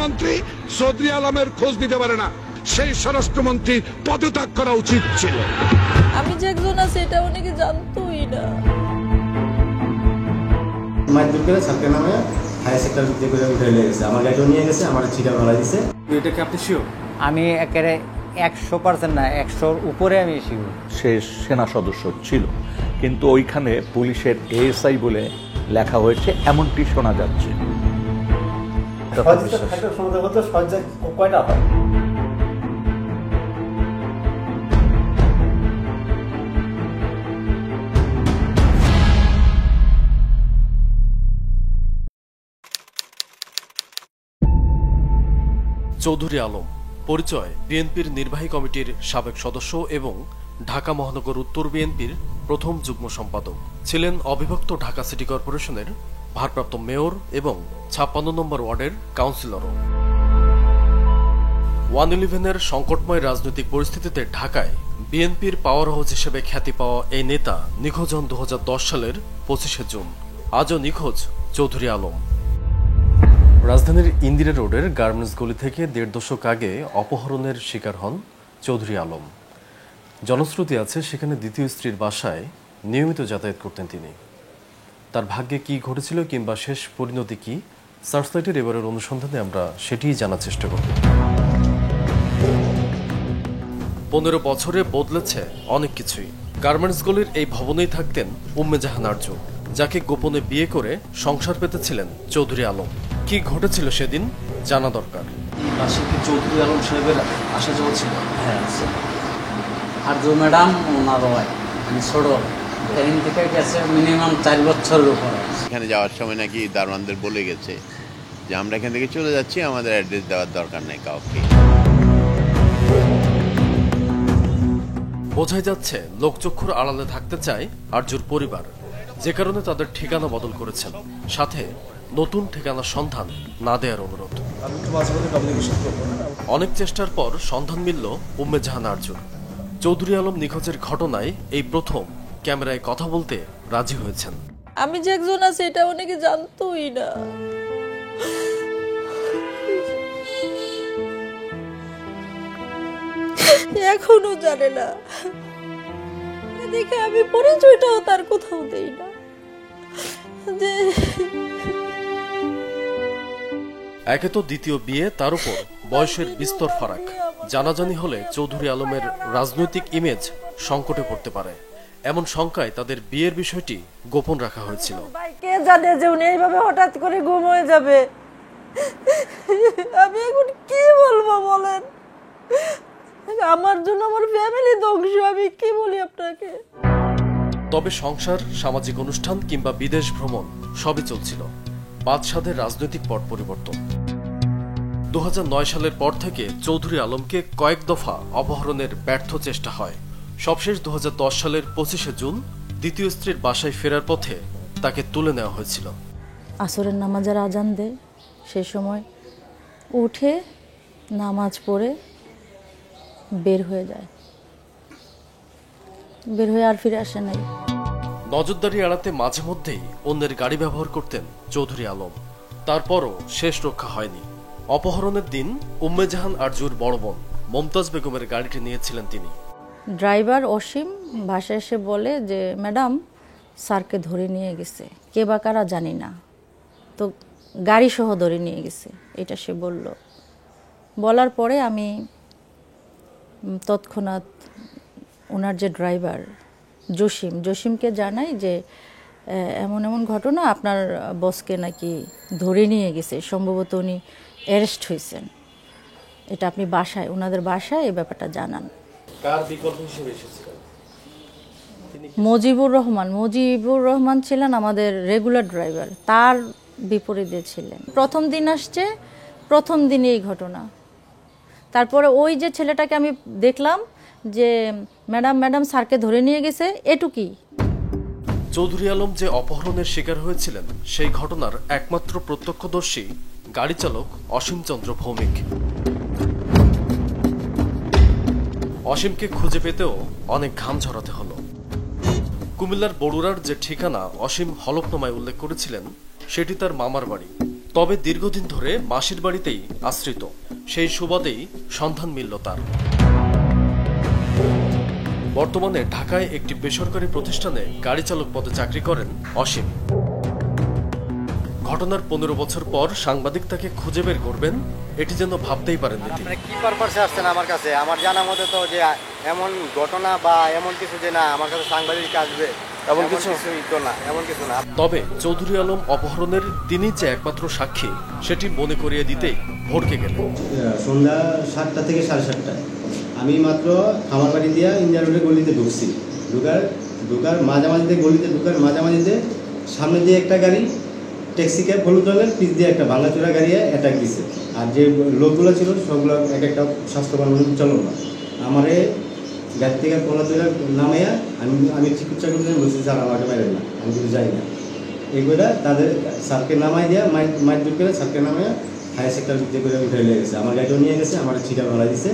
স্বরাষ্ট্রমন্ত্রী চৌধুরী আলমের খোঁজ দিতে পারে না, সেই স্বরাষ্ট্রমন্ত্রীর পদত্যাগ করা উচিত ছিল। আমি যে একজন আছি এটা অনেকে জানতোই না। মাইদুর করে ছাত্রের নামে হাই সেক্টর দিয়ে করে উঠে গেছে, আমার গাড়িও নিয়ে গেছে, আমার ছিটা মারা দিছে। এটা কি আপনি শিওর? আমি একেবারে 100% না, 100-র উপরে আমি শিওর। সে সেনা সদস্য ছিল, কিন্তু ওইখানে পুলিশের এএসআই বলে লেখা হয়েছে এমনটি শোনা যাচ্ছে। কয়টা হয়? চৌধুরী আলম পরিচয় বিএনপির নির্বাহী কমিটির সাবেক সদস্য এবং ঢাকা মহানগর উত্তর বিএনপির প্রথম যুগ্ম সম্পাদক ছিলেন। অবিভক্ত ঢাকা সিটি কর্পোরেশনের ভারপ্রাপ্ত মেয়র এবং ৫৬ নম্বর ওয়ার্ডের কাউন্সিলরও। 111-এর সংকটময় রাজনৈতিক পরিস্থিতিতে ঢাকায় বিএনপির পাওয়ার হাউস হিসেবে খ্যাতি পাওয়া এই নেতা নিখোঁজ হন ২০১০ সালের ২৫শে জুন। আজও নিখোঁজ চৌধুরী আলম। রাজধানীর ইন্দিরা রোডের গার্মেন্টস গলি থেকে ১.৫ দশক আগে অপহরণের শিকার হন চৌধুরী আলম। জনশ্রুতি আছে সেখানে দ্বিতীয় স্ত্রীর বাসায় নিয়মিত যাতায়াত করতেন তিনি। তার ভাগ্যে কি ঘটেছিল কিংবা শেষ পরিণতি কি, সার্চলাইটের এবারের অনুসন্ধানে আমরা সেটিই জানার চেষ্টা করব। ১৫ বছরে বদলেছে অনেক কিছুই। গার্মেন্টস গলির এই ভবনেই থাকতেন উম্মে জাহান আরজু, যাকে গোপনে বিয়ে করে সংসার পেতেছিলেন চৌধুরী আলম। কি ঘটেছিল সেদিন জানা দরকার। পাশে কি চৌধুরী আলম সাহেবের আসা যাওয়া ছিল? হ্যাঁ, আরজু ম্যাডাম ওনার হয়, আমি ছোট ট্রেন থেকে গেছে মিনিমাম ৪ বছরের উপরে। এখানে যাওয়ার সময় নাকি দারোয়ানদের বলে গেছে যে আমরা এখান থেকে চলে যাচ্ছি, আমাদের অ্যাড্রেস দেওয়ার দরকার নেই কাউকে। বোঝাই যাচ্ছে লোকচক্ষুর আড়ালে থাকতে চায় আরজুর পরিবার, যে কারণে তাদের ঠিকানা বদল করেছেন, সাথে নতুন ঠিকানার সন্ধান না দেওয়ার অনুরোধ। অনেক চেষ্টার পর সন্ধান মিলল উম্মে জাহান আরজুর। চৌধুরী আলম নিখোঁজের ঘটনায় এই প্রথম ক্যামেরায় কথা বলতে রাজি হয়েছেন। আমি যে একজন আছি এটা অনেকে জানতোই না। এখনো জানে না, দেখে আমি পরিচয়টাও তার কোথাও দেই না। যে একে তো দ্বিতীয় বিয়ে, তার উপর বয়সের বিস্তর ফারাক। জানাজানি হলে চৌধুরী আলমের রাজনৈতিক ইমেজ সংকটে পড়তে পারে, এমন শঙ্কায় তাদের বিয়ের বিষয়টি গোপন রাখা হয়েছিল। কে জানে যে উনি এইভাবে হঠাৎ করে গুম হয়ে যাবে। আমি এখন কি বলবো বলেন, আমার জন্য আমার ফ্যামিলি ধ্বংস, আমি কি বলি আপনাকে। তবে সংসার, সামাজিক অনুষ্ঠান কিংবা বিদেশ ভ্রমণ সবই চলছিল। বাদশাদের রাজনৈতিক পট পরিবর্তন। ২০০৯ সালের পর থেকে চৌধুরী আলমকে কয়েক দফা অপহরণের ব্যর্থ চেষ্টা হয়। সবশেষ ২০১০ সালের ২৫শে জুন দ্বিতীয় স্ত্রীর বাসায় ফেরার পথে তাকে তুলে নেওয়া হয়েছিল। আসরের নামাজের আজান দেয়, সে সময় উঠে নামাজ পড়ে বের হয়ে যায়, বের হয়ে আর ফিরে আসে নাই। নজরদারি এড়াতে মাঝে মধ্যেই অন্যের গাড়ি ব্যবহার করতেন চৌধুরী আলম। তারপরও শেষ রক্ষা হয়নি। অপহরণের দিন উম্মে জাহান আরজুর বড় বোন মমতাজ বেগমের গাড়িটি নিয়েছিলেন তিনি। ড্রাইভার অসীম বাসায় এসে বলে যে ম্যাডাম স্যারকে ধরে নিয়ে গেছে, কে বা কারা জানি না, তো গাড়ি সহ ধরে নিয়ে গেছে, এটা সে বলল। বলার পরে আমি তৎক্ষণাৎ ওনার যে ড্রাইভার জসিমকে জানাই যে এমন এমন ঘটনা, আপনার বসকে নাকি ধরে নিয়ে গেছে, সম্ভবত উনি অ্যারেস্ট হয়েছেন, এটা আপনি বাসায়, ওনাদের বাসায় এই ব্যাপারটা জানান। কার বিকল্প হিসেবে এসেছিলেন? মুজিবুর রহমান ছিলেন আমাদের রেগুলার ড্রাইভার, তার বিপরীতে ছিলেন। প্রথম দিন আসছে, প্রথম দিনে এই ঘটনা। তারপরে ওই যে ছেলেটাকে আমি দেখলাম যে ম্যাডাম স্যারকে ধরে নিয়ে গেছে, এটুকুই। চৌধুরী আলম যে অপহরণের শিকার হয়েছিলেন সেই ঘটনার একমাত্র প্রত্যক্ষদর্শী গাড়ি চালক অসীম চন্দ্র ভৌমিক। অসীমকে খুঁজে পেতেও অনেক ঘাম ঝরাতে হলো। কুমিল্লার বড়ুরার যে ঠিকানা অসীম হলফনামায় উল্লেখ করেছিলেন সেটি তার মামার বাড়ি। তবে দীর্ঘদিন ধরে মাসির বাড়িতেই আশ্রিত, সেই সুবাদেই সন্ধান মিলল তার। বর্তমানে ঢাকায় একটি বেসরকারি প্রতিষ্ঠানে গাড়ি চালক পদে চাকরি করেন অসীম। ঘটনার 15 বছর পর সাংবাদিক তাকে খুঁজে বের করবেন, এটি যেন ভাবতেই পারেননি তিনি। কি পারপাসে আসছেন আমার কাছে? আমার জানা মতে তো যে এমন ঘটনা বা এমন কিছু যে না আমার কাছে সাংবাদিক আসবে এমন কিছু তো না, এমন কিছু না। তবে চৌধুরী আলম অপহরণের তিনি যে একমাত্র সাক্ষী সেটি মনে করিয়ে দিতেই ভড়কে গেলেন। সন্ধ্যা 7টা থেকে 7:30টায় আমি মাত্র খামার বাড়ি দিয়া ইন্ডিয়া রোডে গলিতে ঢুকছি। ঢুকার মাঝামাঝিতে গলিতে ঢুকার মাঝামাঝিতে সামনে দিয়ে একটা গাড়ি ট্যাক্সি ক্যাব হলুদ রঙের পিছ দিয়ে একটা ভাঙাচোরা গাড়ি অ্যাটাক দিছে। আর যে লোকগুলো ছিল সবগুলো এক একটা স্বাস্থ্যবান চলন না। আমারে গাড়ি থেকে পলাচোরা নামাইয়া আমি চিকিৎসা করতে বলছি, স্যার আমাকে মারেন না, আমি কিছু যাই না। এগুলা তাদের স্যারকে নামাই দেওয়া মাইট দূর করে স্যারকে নামাইয়া হাই সেক্টর দিতে করে উঠে নিয়ে গেছে। আমার গাড়িও নিয়ে গেছে, আমার ছিটা ভাড়া দিছে।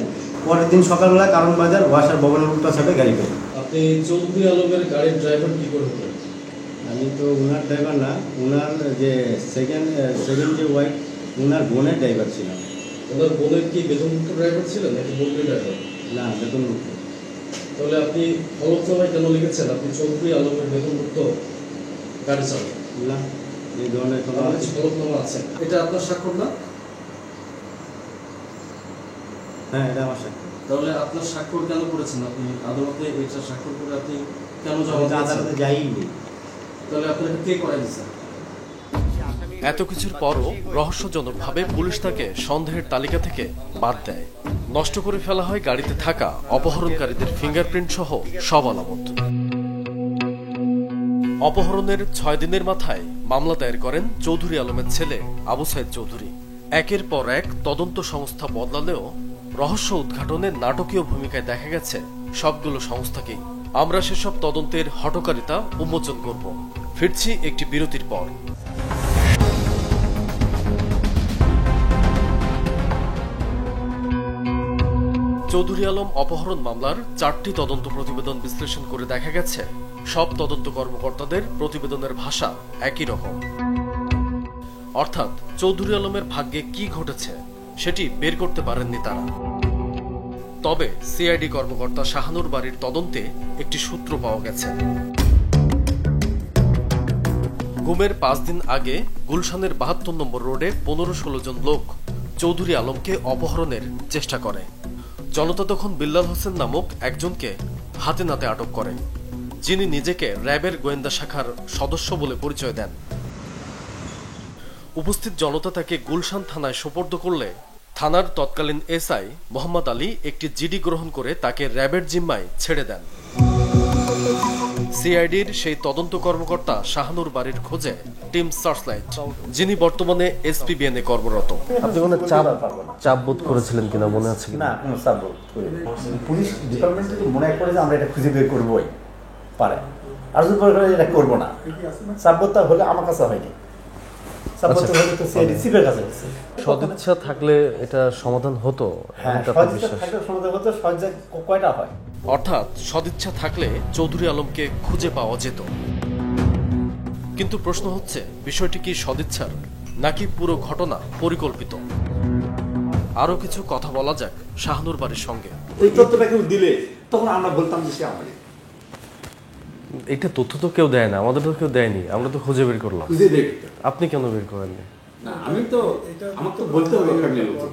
পরের দিন সকালবেলা কারণ বাজার ওয়াসার ভবনের উল্টা সাথে গাড়ি পেয়ে। আপনি চৌধুরী আলমের গাড়ির ড্রাইভার কি করে হতেন? আমি তো ওনার ড্রাইভার না, ওনার যে সেকেন্ড যে ওয়াইফ ওনার বোনের ড্রাইভার ছিলাম। ওনার বোনের কি বেতনমুক্ত ড্রাইভার ছিলেন নাকি মন্ত্রী ড্রাইভার? না, বেতনমুক্ত। তাহলে আপনি হলফনামায় কেন লিখেছেন আপনি চৌধুরী আলমের বেতনমুক্ত গাড়ি চালান? না, এই ধরনের কোনো হলফনামা আছে, এটা আপনার স্বাক্ষর না? হ্যাঁ, এটা আমার সাথে। তাহলে আপনার স্বাক্ষর কেন করেছেন আপনি আদালতে? এটা স্বাক্ষর করে আপনি কেন জমা আদালতে যাইনি। তাহলে আপনাকে কে করাই দিচ্ছেন? এত কিছুর পরও রহস্যজনকভাবে পুলিশ তাকে সন্দেহের তালিকা থেকে বাদ দেয়। নষ্ট করে ফেলা হয় গাড়িতে থাকা অপহরণকারীদের ফিঙ্গারপ্রিন্ট সহ সব আলামত। অপহরণের 6 দিনের মাথায় মামলা দায়ের করেন চৌধুরী আলমের ছেলে আবু সাইদ চৌধুরী। একের পর এক তদন্ত সংস্থা বদলালেও রহস্য উদ্ঘাটনে নাটকীয় ভূমিকায় দেখা গেছে সবগুলো সংস্থাকেই। আমরা সেসব তদন্তের হঠকারিতা উন্মোচন করব। ফিরছি একটি বিরতির পর। চৌধুরী আলম অপহরণ মামলার 4টি তদন্ত প্রতিবেদন বিশ্লেষণ করে দেখা গেছে সব তদন্ত কর্মকর্তাদের প্রতিবেদনের ভাষা একই রকম। অর্থাৎ চৌধুরী আলমের ভাগ্যে কি ঘটেছে সেটি বের করতে পারেননি তারা। তবে সিআইডি কর্মকর্তা শাহানুর বাড়ির তদন্তে একটি সূত্র পাওয়া গেছে। গুমের 5 দিন আগে গুলশানের 72 নম্বর রোডে 15-16 জন লোক চৌধুরী আলমকে অপহরণের চেষ্টা করে। জনতা তখন বিল্লাল হোসেন নামক একজনকে হাতে নাতে আটক করে, যিনি নিজেকে র্যাবের গোয়েন্দা শাখার সদস্য বলে পরিচয় দেন। উপস্থিত জনতা তাকে গুলশান থানায় সোপর্দ করলে থানার তৎকালীন এসআই মোহাম্মদ আলী একটি জিডি গ্রহণ করে তাকে র্যাবের জিম্মায় ছেড়ে দেন। সিআইডির সেই তদন্ত কর্মকর্তা শাহানুর বাড়ির খোঁজে টিম সার্চলাইট, যিনি বর্তমানে এসপিবিএন এ কর্মরত। আপনি কোনো চাপ বোধ করেছিলেন কিনা মনে আছে? না, কোনো চাপ বোধ করিনি। পুলিশ ডিপার্টমেন্ট যদি মনে করে যে আমরা এটা খুঁজে বের করবোই পারে, আর যদি মনে করে এটা করবো না, চাপ বোধটা হলে আমার কাছে হয়নি। সদিচ্ছা থাকলে এটা সমাধান হতো। কয়টা হয়? অর্থাৎ সদিচ্ছা থাকলে চৌধুরী আলমকে খুঁজে পাওয়া যেত। কিন্তু প্রশ্ন হচ্ছে, বিষয়টি কি সদিচ্ছার নাকি পুরো ঘটনা পরিকল্পিত? আরো কিছু কথা বলা যাক শাহানুর বাড়ির সঙ্গে। এই তথ্যটা কেউ দিলে তখন আমরা বলতাম যে সে আমাদের। এটা তথ্য তো কেউ দেয় না, আমাদের তো কেউ দেয়নি, আমরা তো খুঁজে বের করলাম। আপনি কেন বের করেননি? না, আমি তো আমাকে তো বলতে হবে ফ্যামিলির লোকজন।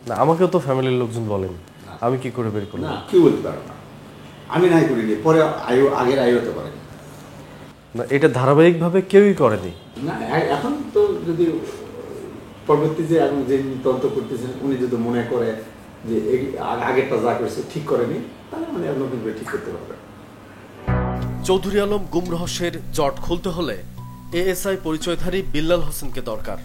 না, আমাকেও তো ফ্যামিলির লোকজন বলেন, আমি কি করে বের করলাম? না, কেউ বলতে পারে না, আমি নাই করিনি, পরে আগের আয় হতে পারে না, এটা ধারাবাহিকভাবে কেউই করেনি। না, এখন তো যদি পরবর্তী যে এখন যে তদন্ত করতেছেন উনি যদি মনে করে যে আগেরটা যা করেছে ঠিক করেনি, তাহলে মানে নতুন করে ঠিক করতে পারবে। চৌধুরী আলম গুম রহস্যের জট খুলতে হলে এএসআই পরিচয়ধারী বিল্লাল হোসেনকে দরকার।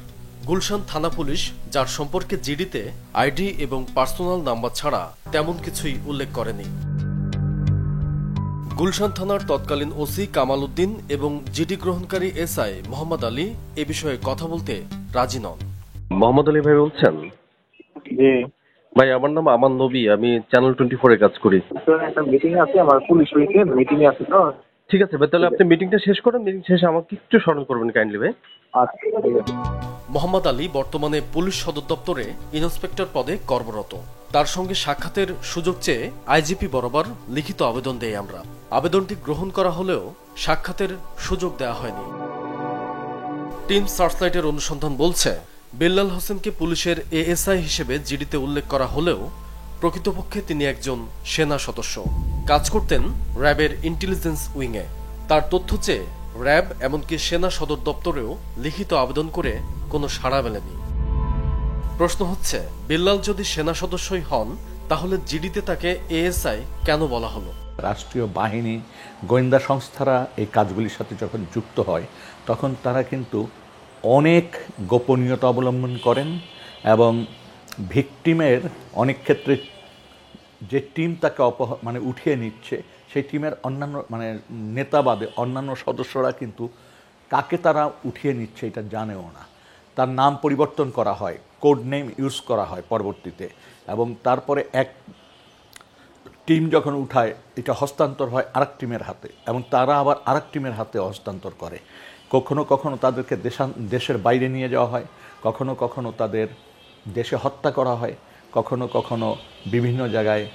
গুলশান থানা পুলিশ, যার সম্পর্কে জিডিতে আইডি এবং পার্সোনাল নাম্বার ছাড়া তেমন কিছুই উল্লেখ করেনি। গুলশান থানার তৎকালীন ওসি কামাল উদ্দিন এবং জিডি গ্রহণকারী এসআই মোহাম্মদ আলী এ বিষয়ে কথা বলতে রাজি নন। মোহাম্মদ আলী ভাই বলছেন? ভাই, আমার নাম আমান নবী, আমি চ্যানেল 24 এ কাজ করি। একটা মিটিং আছে আমার, পুলিশ মিটিং আছে তো। ঠিক আছে ভাই, তাহলে আপনি মিটিংটা শেষ করেন, মিটিং শেষে আমাকে একটু স্মরণ করবেন কাইন্ডলি ভাই। আচ্ছা ঠিক আছে। মোহাম্মদ আলী বর্তমানে পুলিশ সদর দপ্তরে ইন্সপেক্টর পদে কর্মরত। তার সঙ্গে সাক্ষাতের সুযোগ চেয়ে আইজিপি বরাবর লিখিত আবেদন দেই আমরা। আবেদনটি গ্রহণ করা হলেও সাক্ষাতের সুযোগ দেওয়া হয়নি। টিম সার্চলাইটের অনুসন্ধান বলছে, বিল্লাল হোসেনকে পুলিশের এএসআই হিসেবে জিডিতে উল্লেখ করা হলেও প্রকৃতপক্ষে তিনি একজন সেনা সদস্য। কাজ করতেন র্যাবের ইন্টেলিজেন্স উইংয়ে। তার তথ্য চেয়ে র্যাব এমনকি সেনা সদর দপ্তরেও লিখিত আবেদন করে কোনো সাড়া মেলেনি। প্রশ্ন হচ্ছে, বিল্লাল যদি সেনা সদস্যই হন তাহলে জিডিতে তাকে এএসআই কেন বলা হলো? রাষ্ট্রীয় বাহিনী, গোয়েন্দা সংস্থারা এই কাজগুলির সাথে যখন যুক্ত হয় তখন তারা কিন্তু অনেক গোপনীয়তা অবলম্বন করেন এবং ভিকটিমের অনেক ক্ষেত্রে যে টিম তাকে উঠিয়ে নিচ্ছে সেই টিমের অন্যান্য নেতা বাদে অন্যান্য সদস্যরা কিন্তু কাকে তারা উঠিয়ে নিচ্ছে এটা জানেও না। তার নাম পরিবর্তন করা হয়, কোড নেম ইউজ করা হয় পরবর্তীতে, এবং তারপরে এক টিম যখন উঠায় এটা হস্তান্তর হয় আরেক টিমের হাতে এবং তারা আবার আরেক টিমের হাতে হস্তান্তর করে। কখনো কখনো তাদেরকে দেশের বাইরে নিয়ে যাওয়া হয়, কখনো কখনো তাদের দেশে হত্যা করা হয়, কখনো কখনো বিভিন্ন জায়গায়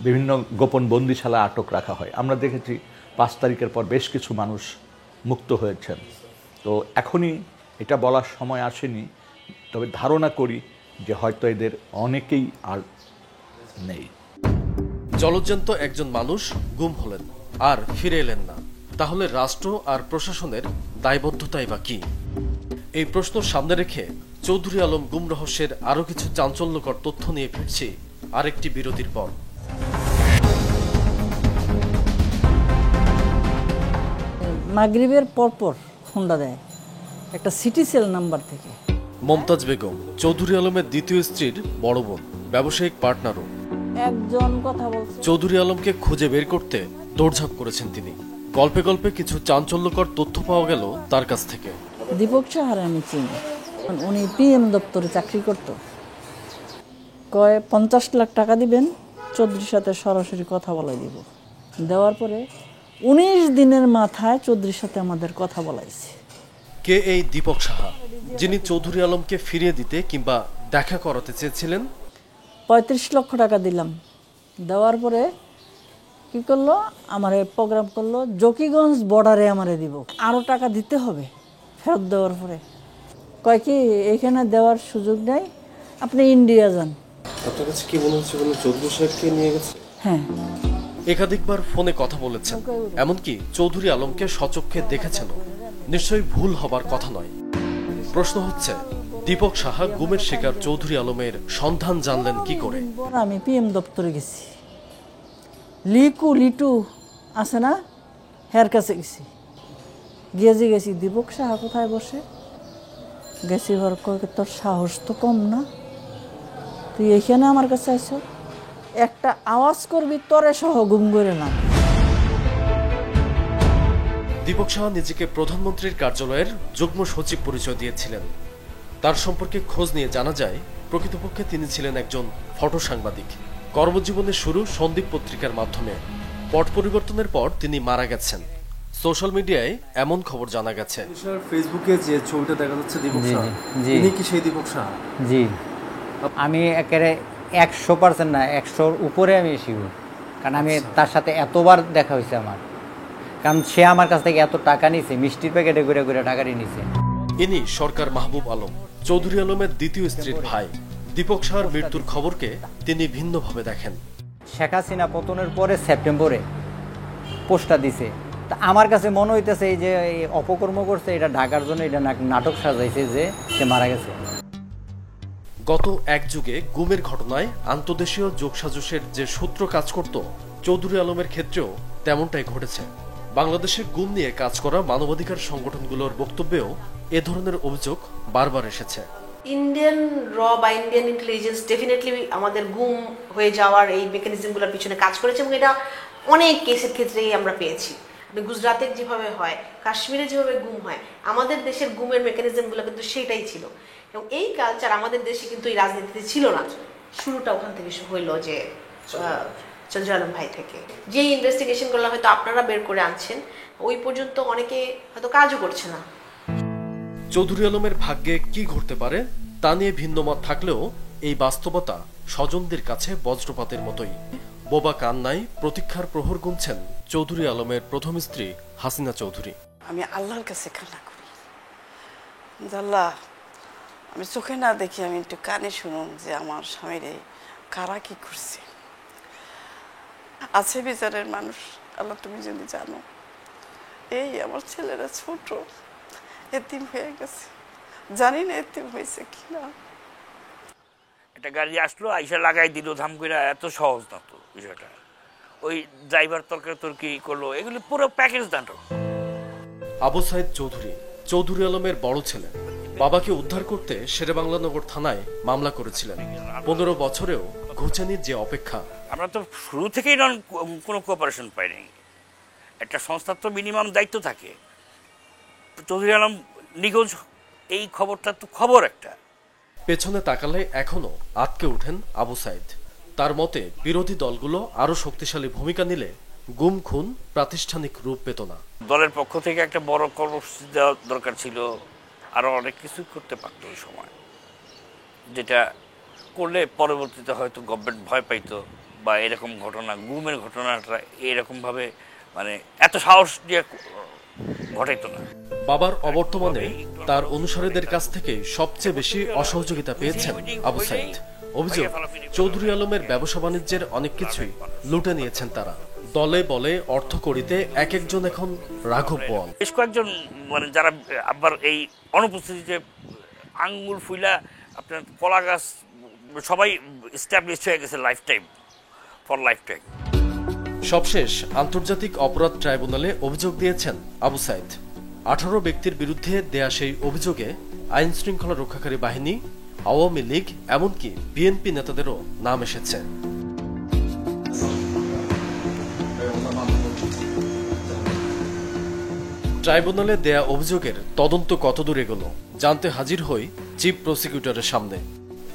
বিভিন্ন গোপন বন্দিশালায় আটক রাখা হয়। আমরা দেখেছি 5 তারিখের পর বেশ কিছু মানুষ মুক্ত হয়েছেন। তো এখনই এটা বলার সময় আসেনি, তবে ধারণা করি যে হয়তো এদের অনেকেই আর নেই। জলজ্যান্ত একজন মানুষ গুম হলেন আর ফিরে এলেন না, তাহলে রাষ্ট্র আর প্রশাসনের দায়বদ্ধতাই বা কি? এই প্রশ্ন সামনে রেখে চৌধুরী আলম গুম রহস্যের আরও কিছু চাঞ্চল্যকর তথ্য নিয়ে ফিরছি আরেকটি বিরতির পর। মাগরিবের পরপর ফোনটা দেয় একটা সিটি সেল নাম্বার থেকে। মমতাজ বেগম চৌধুরী আলমের দ্বিতীয় স্ত্রীর বড় বোন, ব্যবসায়িক পার্টনারও। একজন কথা বলছে, চৌধুরী আলমকে খুঁজে বের করতে দৌড়ঝাঁপ করেছেন তিনি। গল্পে গল্পে কিছু চাঞ্চল্যকর তথ্য পাওয়া গেল তার কাছ থেকে। দীপক সাহারে আমি চিনি, উনি পিএম দপ্তরে চাকরি করত। কয় 50 লাখ টাকা দিবেন, চৌধুরীর সাথে সরাসরি কথা বলাই দিব। দেওয়ার পরে 19 দিনের মাথায় চৌধুরীর সাথে আমাদের কথা বলাইছে। কে এই দীপক সাহা, যিনি চৌধুরী আলমকে ফিরিয়ে দিতে কিংবা দেখা করাতে চেয়েছিলেন? 35 লক্ষ টাকা দিলাম। দেওয়ার পরে কি করলো, আমারে প্রোগ্রাম করলো জকিগঞ্জ বর্ডারে আমারে দিব, আরও টাকা দিতে হবে। ফেরত দেওয়ার পরে কয় কি এখানে দেওয়ার সুযোগ নেই, আপনি ইন্ডিয়া যান। আপনার কাছে কি মনে হচ্ছে কোনো চৌধুরী সাহেবকে নিয়ে গেছে? হ্যাঁ, একাধিকবার ফোনে কথা বলেছেন, এমনকি চৌধুরী আলমকে সচক্ষে দেখেছেন। নিশ্চয়ই ভুল হবার কথা নয়। প্রশ্ন হচ্ছে, দীপক সাহা গুমের শিকার চৌধুরী আলমের সন্ধান জানলেন কি করে? আমি পিএম দপ্তরে গেছি, লিটু আছে না, হের কাছে গেছি। গেছি দীপক সাহা কোথায় বসে গেছি। তোর সাহস তো কম না, তুই এখানে আমার কাছে আইস, একটা আওয়াজ করবি তোরে সহ গুম করে না। দীপক সাহা নিজেকে প্রধানমন্ত্রীর কার্যালয়ের যুগ্ম সচিব পরিচয় দিয়েছিলেন। তার সম্পর্কে খোঁজ নিয়ে জানা যায়, প্রকৃতপক্ষে তিনি ছিলেন একজন ফটো সাংবাদিক। কর্মজীবনের শুরু সন্দীপ পত্রিকার মাধ্যমে। পট পরিবর্তনের পর তিনি মারা গেছেন। সোশ্যাল মিডিয়ায় এমন খবর জানা গেছে। ফেসবুকে যে ছবিটা দেখা যাচ্ছে দীপক সাহা, ইনি কি সেই দীপক সাহা? জি, আমি একেবারে 100% না, 100-র উপরে আমি শিওর। কারণ আমি তার সাথে এতবার দেখা হয়েছে আমার, কারণ সে আমার কাছ থেকে এত টাকা নিছে, মিষ্টির প্যাকেটে ঘুরে ঘুরে টাকাটি নিছে। ইনি সরকার মাহবুব আলম, চৌধুরী আলমের দ্বিতীয় স্ত্রীর ভাই। দীপক সাহার মৃত্যুর খবরকে তিনি ভিন্নভাবে দেখেন। শেখ হাসিনা পতনের পরে সেপ্টেম্বরে পোস্টটা দিছে, তা আমার কাছে মনে হইতেছে এই যে অপকর্ম করছে এটা ঢাকার জন্য, এটা নাটক সাজাইছে যে সে মারা গেছে। গত এক যুগে গুমের ঘটনায় আন্তদেশীয় যোগসাজশের যে সূত্র কাজ করত, চৌধুরী আলমের ক্ষেত্রেও তেমনটাই ঘটেছে। বাংলাদেশে গুম নিয়ে কাজ করা মানবাধিকার সংগঠনগুলোর বক্তব্যেও এ ধরনের অভিযোগ বারবার এসেছে। ইন্ডিয়ান র বা ইন্ডিয়ান ইন্টেলিজেন্স ডেফিনেটলি আমাদের গুম হয়ে যাওয়ার এই মেকানিজমগুলোর পিছনে কাজ করেছে, এবং এটা অনেক কেসের ক্ষেত্রেই আমরা পেয়েছি। গুজরাটের যেভাবে হয়, কাশ্মীরে যেভাবে গুম হয়, আমাদের দেশের গুমের মেকানিজমগুলো কিন্তু সেটাই ছিল। এবং এই কালচার আমাদের দেশে কিন্তু এই রাজনীতিতে ছিল না। শুরুটা ওখান থেকে হইলো, যে চৌধুরী আলম ভাই থেকে। যে ইনভেস্টিগেশনগুলো হয়তো আপনারা বের করে আনছেন, ওই পর্যন্ত অনেকে হয়তো কাজও করছে না। চৌধুরী আলমের ভাগ্যে কি ঘটতে পারে তা নিয়ে ভিন্ন মত থাকলেও এই বাস্তবতা স্বজনদের কাছে বজ্রপাতের মতোই। বোবা কান্নায় প্রতীক্ষার প্রহর গুনছেন চৌধুরী আলমের প্রথম স্ত্রী হাসিনা চৌধুরী। আমি আল্লাহর কাছে কান্না করি, আল্লাহ আমি চোখে না দেখি আমি একটু কানে শুনুন যে আমার স্বামীরে কারা কি করছে। আছে বিচারের মানুষ, আল্লাহ তুমি যদি জানো। এই আমার ছেলেরা ছোট, এতিম হয়ে গেছে, জানি না এতিম হয়েছে কিনা। একটা গাড়ি আসলো, আইসা লাগাই দিল ধাম করে, এত সহজ না তো বিষয়টা। ওই ড্রাইভার তর্কি করলো, এগুলো পুরো প্যাকেজ নাটক। আবু সাইদ চৌধুরী চৌধুরী আলমের বড় ছেলে। বাবাকে উদ্ধার করতে শেরেবাংলানগর থানায় মামলা করেছিলেন। 15 বছরেও ঘুচানির যে অপেক্ষা। আমরা তো শুরু থেকেই কোনো কোঅপারেশন পাইনি। একটা সংস্থার তো মিনিমাম দায়িত্ব থাকে। চৌধুরী আলম নিখোঁজ, এই খবরটা তো খবর একটা। পেছনে তাকালে এখনো আটকে ওঠেন আবু সাইদ। তার মতে বিরোধী দলগুলো আরো শক্তিশালী ভূমিকা নিলে গুম খুন প্রাতিষ্ঠানিক রূপ পেত না। দলের পক্ষ থেকে একটা বড় কর্মসূচি দেওয়া দরকার ছিল, আরো অনেক কিছু করতে পারতো ওই সময়, যেটা করলে পরবর্তীতে হয়তো গভর্নমেন্ট ভয় পাইতো, বা এরকম ঘটনা, গুমের ঘটনাটা এরকমভাবে মানে এত সাহস দিয়ে ঘটাইতো না। বাবার অবর্তমানে তার অনুসারীদের কাছ থেকে সবচেয়ে বেশি অসহযোগিতা পেয়েছেন আবু সাইদ। অভিযোগ, চৌধুরী আলমের ব্যবসা বাণিজ্যের অনেক কিছুই লুটে নিয়েছেন তারা। দলে বলে অর্থ করিতে এক একজন এখন রাঘব বোয়াল। বেশ কয়েকজন মানে যারা আবার এই অনুপস্থিতিতে আঙ্গুল ফুইলা আপনার কলা গাছ সবাই এস্টাবলিশ হয়ে গেছে life time, for life time. সবশেষ আন্তর্জাতিক অপরাধ ট্রাইব্যুনালে অভিযোগ দিয়েছেন আবু সাইদ। 18 ব্যক্তির বিরুদ্ধে দেয়া সেই অভিযোগে আইন শৃঙ্খলা রক্ষাকারী বাহিনী, আওয়ামী লীগ, এমনকি বিএনপি নেতাদেরও নাম এসেছে। ট্রাইব্যুনালে দেয়া অভিযোগের তদন্ত কতদূর এগোলো জানতে হাজির হই চিফ প্রসিকিউটরের সামনে।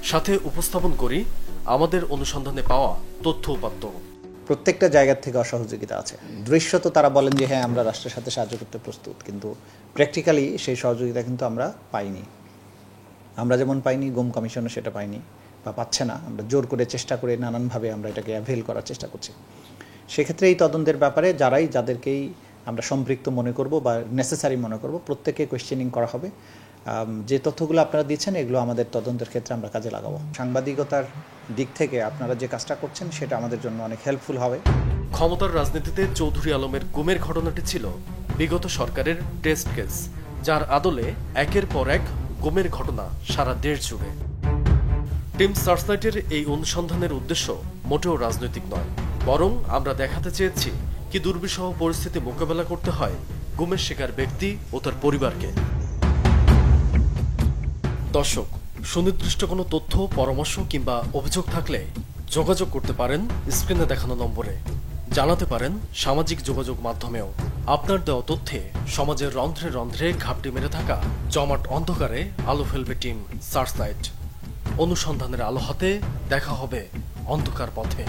সাথে উপস্থাপন করি আমাদের অনুসন্ধানে পাওয়া তথ্য উপাত্ত। প্রত্যেকটা জায়গা থেকে অসহযোগিতা আছে। দৃশ্যত তারা বলেন যে হ্যাঁ আমরা রাষ্ট্রের সাথে সাহায্য করতে প্রস্তুত, কিন্তু প্র্যাকটিক্যালি সেই সহযোগিতা কিন্তু আমরা পাইনি। আমরা যেমন পাইনি, গুম কমিশনও সেটা পাইনি বা পাচ্ছে না। আমরা জোর করে চেষ্টা করে নানানভাবে আমরা এটাকে অ্যাভেল করার চেষ্টা করছি। সেক্ষেত্রে এই তদন্তের ব্যাপারে যাদেরকেই আমরা সম্পৃক্ত মনে করব বা নেসেসারি মনে করব, প্রত্যেককে কোয়েশ্চেনিং করা হবে। যে তথ্যগুলো আপনারা দিচ্ছেন এগুলো আমাদের তদন্তের ক্ষেত্রে আমরা কাজে লাগাবো। সাংবাদিকতার দিক থেকে আপনারা যে কাজটা করছেন সেটা আমাদের জন্য অনেক হেল্পফুল হবে। ক্ষমতার রাজনীতিতে চৌধুরী আলমের গুমের ঘটনাটি ছিল বিগত সরকারের টেস্ট কেস, যার আদলে একের পর এক গুমের ঘটনা সারা দেশ জুড়ে। টিম সার্চলাইটের এই অনুসন্ধানের উদ্দেশ্য মোটেও রাজনৈতিক নয়, বরং আমরা দেখাতে চেয়েছি কি দুর্বিষহ পরিস্থিতি মোকাবেলা করতে হয় গুমের শিকার ব্যক্তি ও তার পরিবারকে। দর্শক, সুনির্দিষ্ট কোনো তথ্য, পরামর্শ কিংবা অভিযোগ থাকলে যোগাযোগ করতে পারেন স্ক্রিনে দেখানো নম্বরে। জানাতে পারেন সামাজিক যোগাযোগ মাধ্যমেও। আপনার দেওয়া তথ্যে সমাজের রন্ধ্রে রন্ধ্রে ঘাপটি মেরে থাকা জমাট অন্ধকারে আলো ফেলবে টিম সার্চলাইট। অনুসন্ধানের আলো হাতে দেখা হবে অন্ধকার পথে।